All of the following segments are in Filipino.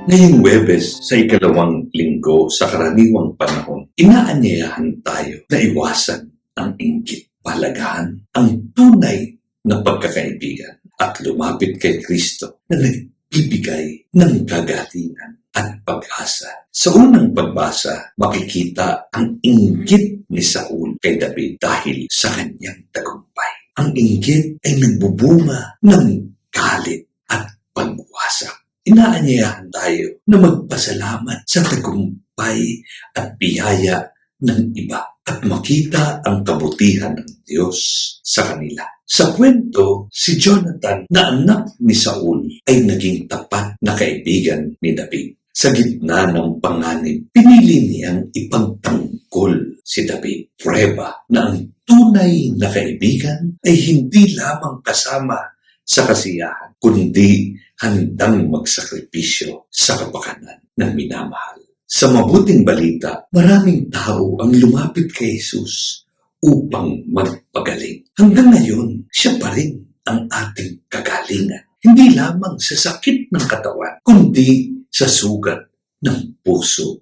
Ngayong Huwebes sa ikalawang linggo sa karaniwang panahon, inaanyayahan tayo na iwasan ang inggit, palagahan ang tunay na pagkakaibigan at lumapit kay Kristo na nagbibigay ng kagalingan at pag-asa. Sa unang pagbasa, makikita ang inggit ni Saul kay David dahil sa kanyang tagumpay. Ang inggit ay nagbubunga ng galit at pagwasak. Inaanyayahan tayo na magpasalamat sa tagumpay at biyaya ng iba at makita ang kabutihan ng Diyos sa kanila. Sa kwento, si Jonathan na anak ni Saul ay naging tapat na kaibigan ni David. Sa gitna ng panganib, pinili niyang ipagtanggol si David. Prueba na ang tunay na kaibigan ay hindi lamang kasama sa kasiyahan, kundi handang magsakripisyo sa kapakanan ng minamahal. Sa mabuting balita, maraming tao ang lumapit kay Jesus upang magpagaling. Hanggang ngayon, siya pa rin ang ating kagalingan. Hindi lamang sa sakit ng katawan, kundi sa sugat ng puso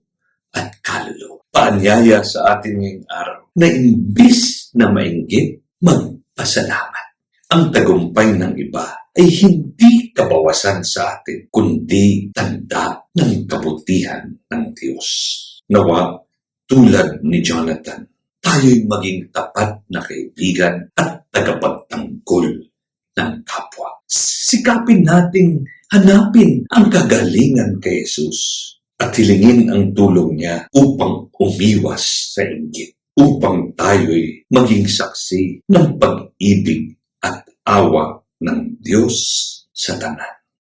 at kaluluwa. Paanyaya sa atin ngayong araw na imbis na mainggit, magpasalamat. Ang tagumpay ng iba ay hindi kabawasan sa atin, kundi tanda ng kabutihan ng Diyos. Nawa, tulad ni Jonathan, tayo'y maging tapat na kaibigan at tagapagtanggol ng kapwa. Sikapin nating hanapin ang kagalingan kay Jesus at hilingin ang tulong niya upang umiwas sa inggit, upang tayo'y maging saksi ng pag-ibig at awa ng Diyos sa tanan.